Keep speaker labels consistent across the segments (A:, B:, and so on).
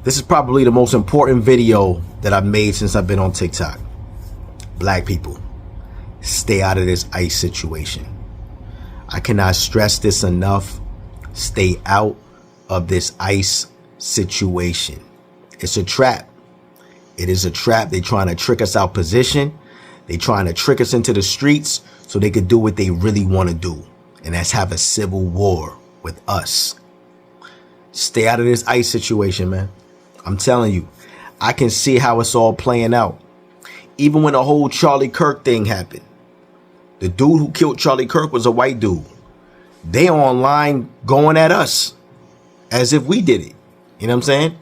A: This is probably the most important video that I've made since I've been on TikTok. Black people, stay out of this ICE situation. I cannot stress this enough. Stay out of this ICE situation. It's a trap. It is a trap. They're trying to trick us out position. They're trying to trick us into the streets so they could do what they really want to do. And that's have a civil war with us. Stay out of this ICE situation, man. I'm telling you, I can see how it's all playing out. Even when the whole Charlie Kirk thing happened, the dude who killed Charlie Kirk was a white dude. They online going at us as if we did it. You know what I'm saying?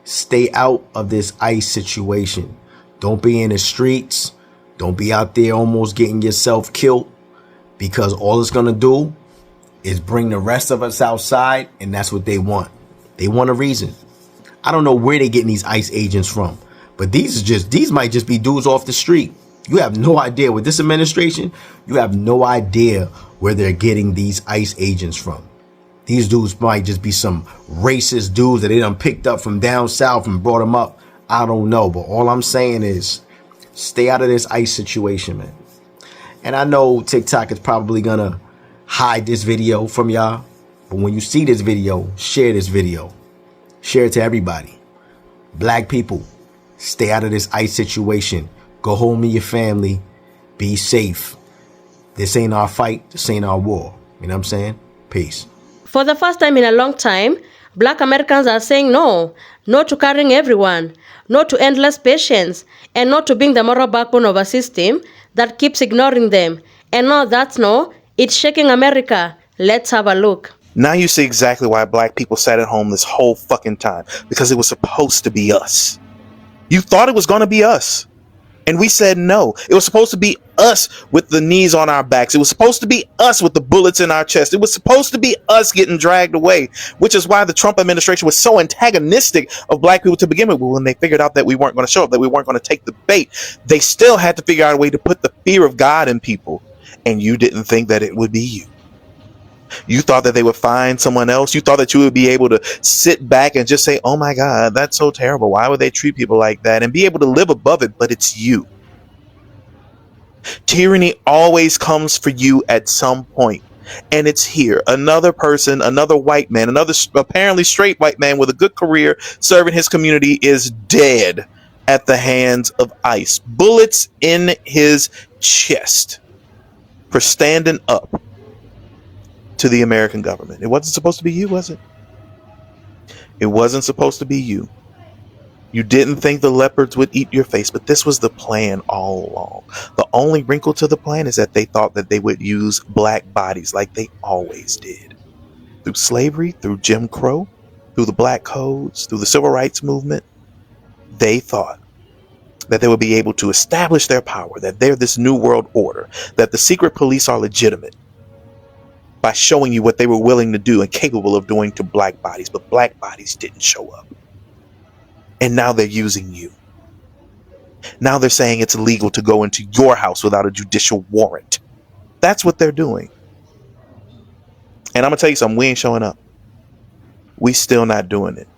A: Stay out of this ICE situation. Don't be in the streets. Don't be out there almost getting yourself killed, because all it's going to do is bring the rest of us outside, and that's what they want. They want a reason. I don't know where they're getting these ICE agents from, but these might just be dudes off the street. You have no idea with this administration. You have no idea where they're getting these ICE agents from. These dudes might just be some racist dudes that they done picked up from down south and brought them up. I don't know, but all I'm saying is stay out of this ICE situation, man. And I know TikTok is probably gonna hide this video from y'all, but when you see this video, share this video. Share it to everybody. Black people, stay out of this ICE situation. Go home to your family. Be safe. This ain't our fight. This ain't our war. You know what I'm saying? Peace.
B: For the first time in a long time, Black Americans are saying no. No to carrying everyone. No to endless patience. And no to being the moral backbone of a system that keeps ignoring them. And now that's no. It's shaking America. Let's have a look.
C: Now you see exactly why black people sat at home this whole fucking time. Because it was supposed to be us. You thought it was going to be us. And we said no. It was supposed to be us with the knees on our backs. It was supposed to be us with the bullets in our chest. It was supposed to be us getting dragged away, which is why the Trump administration was so antagonistic of black people to begin with. When they figured out that we weren't going to show up, that we weren't going to take the bait, they still had to figure out a way to put the fear of God in people. And you didn't think that it would be you. You thought that they would find someone else. You thought that you would be able to sit back and just say, oh my God, that's so terrible. Why would they treat people like that? And be able to live above it, but it's you. Tyranny always comes for you at some point. And it's here. Another person, another white man, another apparently straight white man with a good career serving his community is dead at the hands of ICE. Bullets in his chest for standing up to the American government. It wasn't supposed to be you, was it? It wasn't supposed to be you. You didn't think the leopards would eat your face, but this was the plan all along. The only wrinkle to the plan is that they thought that they would use black bodies like they always did. Through slavery, through Jim Crow, through the black codes, through the civil rights movement, they thought that they would be able to establish their power, that they're this new world order, that the secret police are legitimate, by showing you what they were willing to do and capable of doing to black bodies. But black bodies didn't show up. And now they're using you. Now they're saying it's illegal to go into your house without a judicial warrant. That's what they're doing. And I'm going to tell you something. We ain't showing up. We still not doing it.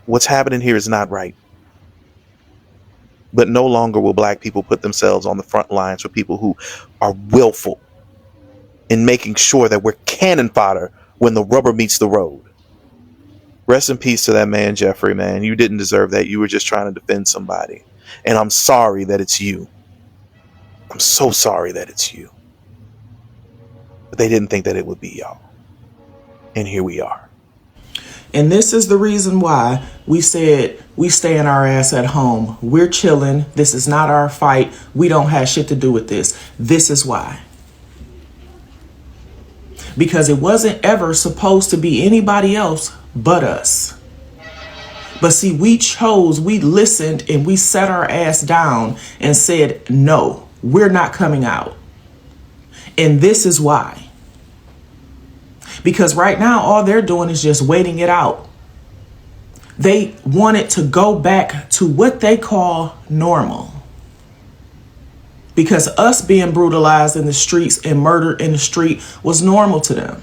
C: What's happening here is not right. But no longer will black people put themselves on the front lines for people who are willful in making sure that we're cannon fodder when the rubber meets the road. Rest in peace to that man, Jeffrey, man. You didn't deserve that. You were just trying to defend somebody. And I'm sorry that it's you. I'm so sorry that it's you. But they didn't think that it would be y'all. And here we are.
D: And this is the reason why we said we staying our ass at home. We're chilling. This is not our fight. We don't have shit to do with this. This is why. Because it wasn't ever supposed to be anybody else but us. But see, we listened, and we set our ass down and said, no, we're not coming out. And this is why. Because right now, all they're doing is just waiting it out. They wanted to go back to what they call normal. Because us being brutalized in the streets and murdered in the street was normal to them.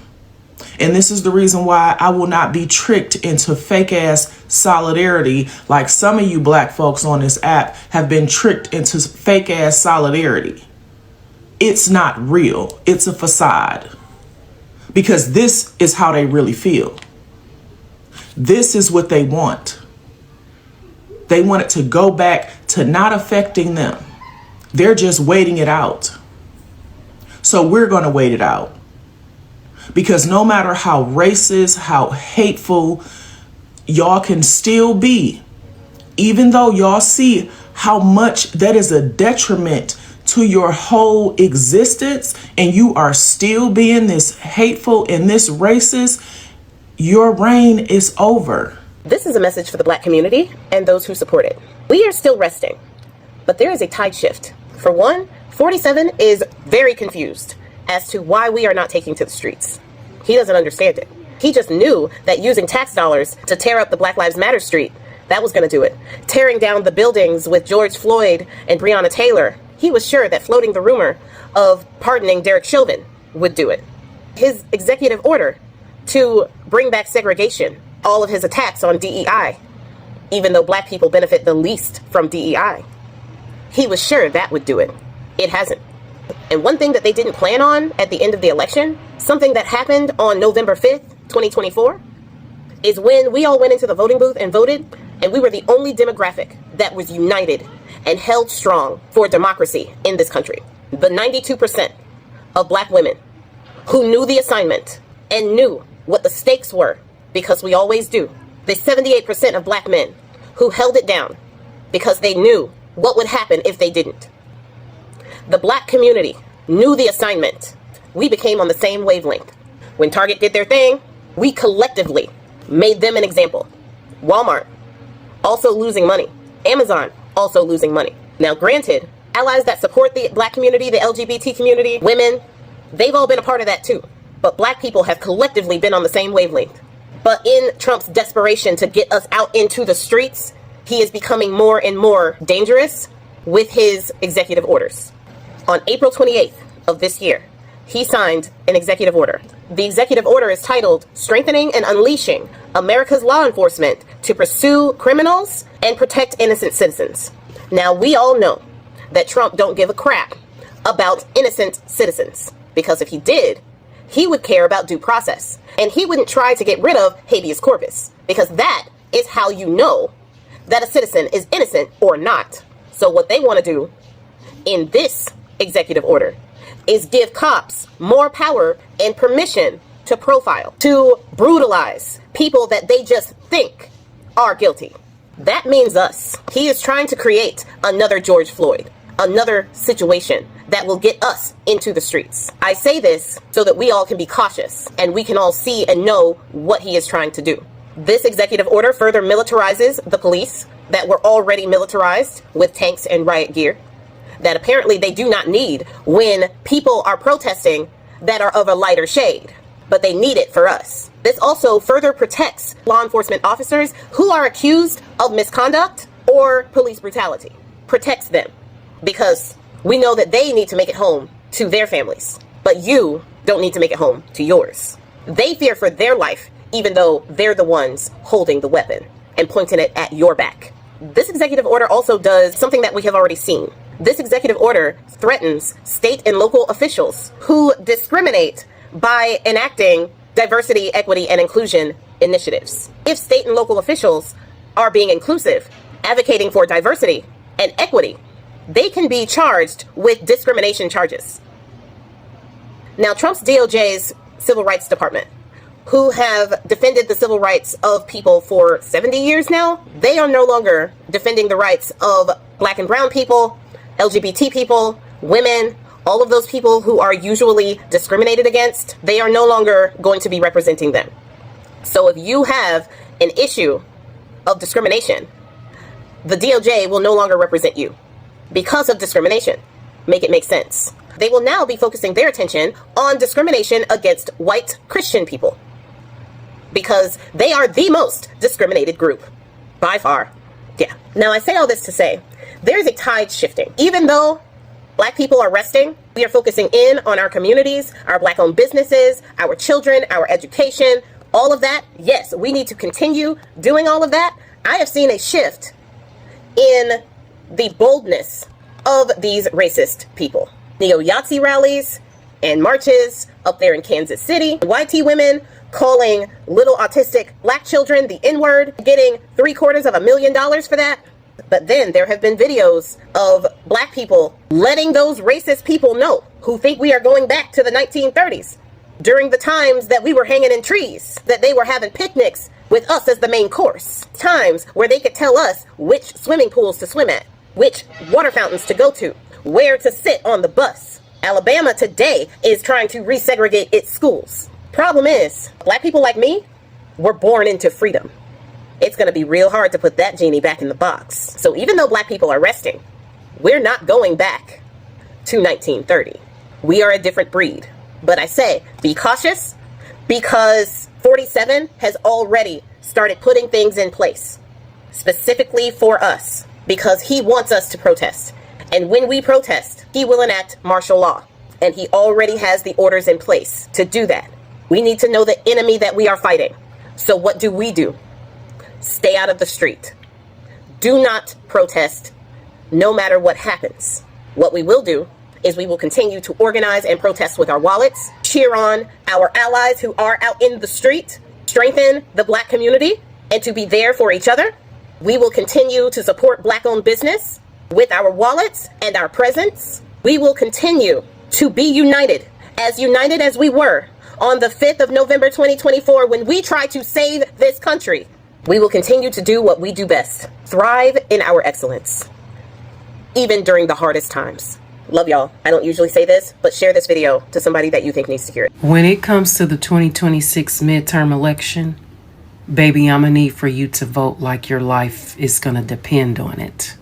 D: And this is the reason why I will not be tricked into fake ass solidarity like some of you black folks on this app have been tricked into fake ass solidarity. It's not real. It's a facade. Because this is how they really feel. This is what they want. They want it to go back to not affecting them. They're just waiting it out. So we're going to wait it out. Because no matter how racist, how hateful y'all can still be, even though y'all see how much that is a detriment to your whole existence, and you are still being this hateful and this racist, your reign is over.
E: This is a message for the black community and those who support it. We are still resting, but there is a tide shift. For one, 47 is very confused as to why we are not taking to the streets. He doesn't understand it. He just knew that using tax dollars to tear up the Black Lives Matter street, that was going to do it. Tearing down the buildings with George Floyd and Breonna Taylor, he was sure that floating the rumor of pardoning Derek Chauvin would do it. His executive order to bring back segregation, all of his attacks on DEI, even though black people benefit the least from DEI, he was sure that would do it. It hasn't. And one thing that they didn't plan on at the end of the election, something that happened on November 5th, 2024, is when we all went into the voting booth and voted, and we were the only demographic that was united and held strong for democracy in this country. The 92% of black women who knew the assignment and knew what the stakes were, because we always do. The 78% of black men who held it down because they knew what would happen if they didn't. The black community knew the assignment. We became on the same wavelength. When Target did their thing, we collectively made them an example. Walmart, also losing money. Amazon, also losing money. Now, granted, allies that support the black community, the LGBT community, women, they've all been a part of that too. But black people have collectively been on the same wavelength. But in Trump's desperation to get us out into the streets, he is becoming more and more dangerous with his executive orders. On April 28th of this year, he signed an executive order. The executive order is titled Strengthening and Unleashing America's Law Enforcement to Pursue Criminals and Protect Innocent Citizens. Now, we all know that Trump don't give a crap about innocent citizens, because if he did, he would care about due process, and he wouldn't try to get rid of habeas corpus, because that is how you know that a citizen is innocent or not. So what they want to do in this executive order is give cops more power and permission to profile, to brutalize people that they just think are guilty. That means us. He is trying to create another George Floyd, another situation that will get us into the streets. I say this so that we all can be cautious and we can all see and know what he is trying to do. This executive order further militarizes the police that were already militarized with tanks and riot gear that apparently they do not need when people are protesting that are of a lighter shade, but they need it for us. This also further protects law enforcement officers who are accused of misconduct or police brutality. Protects them because we know that they need to make it home to their families, but you don't need to make it home to yours. They fear for their life, even though they're the ones holding the weapon and pointing it at your back. This executive order also does something that we have already seen. This executive order threatens state and local officials who discriminate by enacting diversity, equity, and inclusion initiatives. If state and local officials are being inclusive, advocating for diversity and equity, they can be charged with discrimination charges. Now, Trump's DOJ's Civil Rights Department, who have defended the civil rights of people for 70 years now, they are no longer defending the rights of black and brown people, LGBT people, women, all of those people who are usually discriminated against. They are no longer going to be representing them. So if you have an issue of discrimination, the DOJ will no longer represent you because of discrimination. Make it make sense. They will now be focusing their attention on discrimination against white Christian people, because they are the most discriminated group by far. Yeah. Now, I say all this to say there's a tide shifting. Even though black people are resting, We are focusing in on our communities, our Black-owned businesses, our children, our education, all of that. Yes, we need to continue doing all of that. I have seen a shift in the boldness of these racist people. Neo-Yahtzee rallies and marches up there in Kansas City. YT women calling little autistic Black children the N-word, getting $750,000 for that. But then there have been videos of Black people letting those racist people know who think we are going back to the 1930s during the times that we were hanging in trees, that they were having picnics with us as the main course. Times where they could tell us which swimming pools to swim at, which water fountains to go to, where to sit on the bus. Alabama today is trying to resegregate its schools. Problem is, Black people like me were born into freedom. It's going to be real hard to put that genie back in the box. So even though Black people are resting, we're not going back to 1930. We are a different breed. But I say, be cautious, because 47 has already started putting things in place, specifically for us, because he wants us to protest. And when we protest, he will enact martial law. And he already has the orders in place to do that. We need to know the enemy that we are fighting. So what do? Stay out of the street. Do not protest, no matter what happens. What we will do is we will continue to organize and protest with our wallets, cheer on our allies who are out in the street, strengthen the Black community, and to be there for each other. We will continue to support Black-owned business with our wallets and our presence. We will continue to be united as we were on the 5th of November 2024 when we tried to save this country. We will continue to do what we do best, thrive in our excellence, even during the hardest times. Love y'all. I don't usually say this, but share this video to somebody that you think needs to hear it.
F: When it comes to the 2026 midterm election, baby, I'm gonna need for you to vote like your life is gonna depend on it.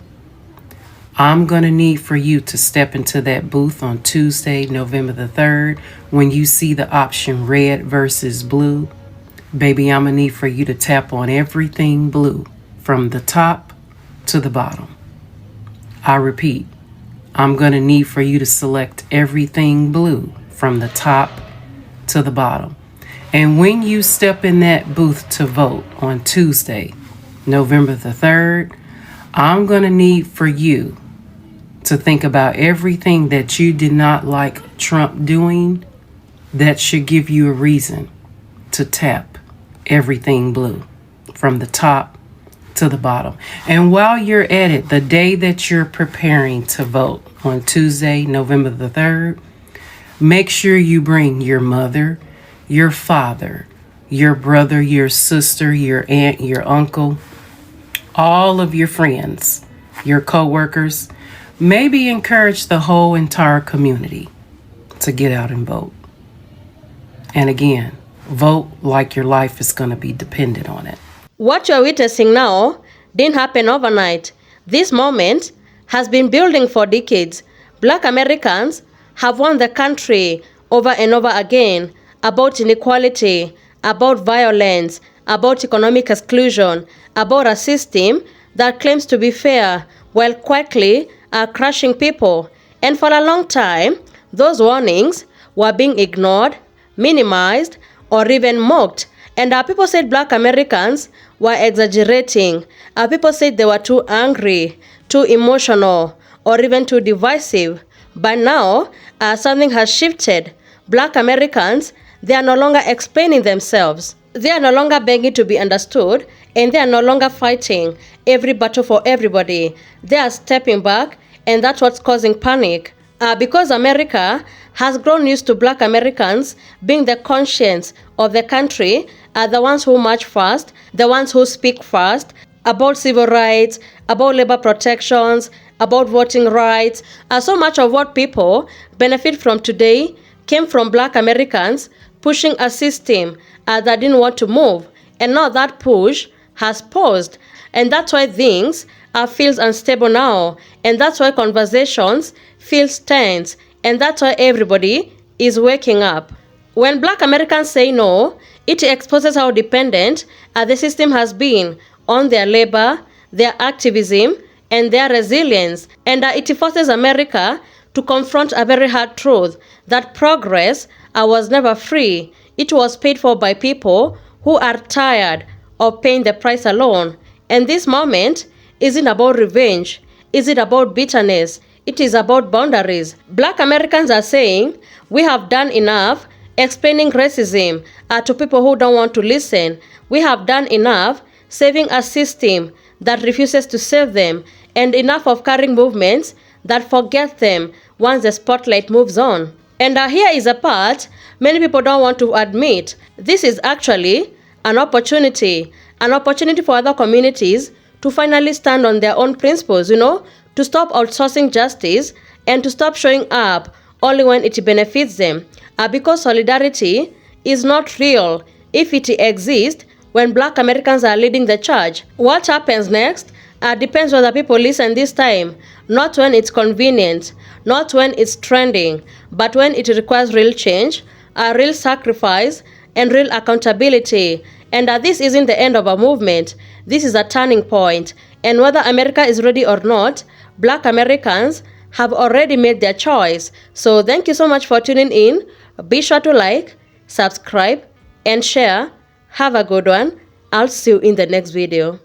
F: I'm gonna need for you to step into that booth on Tuesday, November the 3rd, when you see the option red versus blue. Baby, I'm gonna need for you to tap on everything blue from the top to the bottom. I repeat, I'm gonna need for you to select everything blue from the top to the bottom. And when you step in that booth to vote on Tuesday, November the 3rd, I'm gonna need for you to think about everything that you did not like Trump doing that should give you a reason to tap everything blue from the top to the bottom. And while you're at it, the day that you're preparing to vote on Tuesday, November the 3rd, make sure you bring your mother, your father, your brother, your sister, your aunt, your uncle, all of your friends, your co-workers. Maybe encourage the whole entire community to get out and vote. And again, vote like your life is going to be dependent on it.
B: What you're witnessing now didn't happen overnight. This moment has been building for decades. Black Americans have won the country over and over again about inequality, about violence, about economic exclusion, about a system that claims to be fair while quietly crushing people. And for a long time, those warnings were being ignored, minimized, or even mocked. And people said Black Americans were exaggerating. People said they were too angry, too emotional, or even too divisive. But now, something has shifted. Black Americans, they are no longer explaining themselves. They are no longer begging to be understood, and they are no longer fighting every battle for everybody. They are stepping back, and that's what's causing panic. Because America has grown used to Black Americans being the conscience of the country, the ones who march first, the ones who speak first, about civil rights, about labor protections, about voting rights. So much of what people benefit from today came from Black Americans pushing a system that didn't want to move. And now that push has paused. And that's why things feels unstable now. And that's why conversations feel tense. And that's why everybody is waking up. When Black Americans say no, it exposes how dependent the system has been on their labor, their activism, and their resilience. And it forces America to confront a very hard truth that progress was never free. It was paid for by people who are tired of paying the price alone. And this moment isn't about revenge. Is it about bitterness? It is about boundaries. Black Americans are saying, we have done enough explaining racism to people who don't want to listen. We have done enough saving a system that refuses to save them, and enough of carrying movements that forget them once the spotlight moves on. And here is a part many people don't want to admit. This is actually an opportunity for other communities to finally stand on their own principles, to stop outsourcing justice and to stop showing up only when it benefits them. Because solidarity is not real if it exists when Black Americans are leading the charge. What happens next depends whether people listen this time, not when it's convenient, not when it's trending, but when it requires real change, a real sacrifice, and real accountability. And this isn't the end of a movement. This is a turning point. And whether America is ready or not, Black Americans have already made their choice. So thank you so much for tuning in. Be sure to like, subscribe, and share. Have a good one. I'll see you in the next video.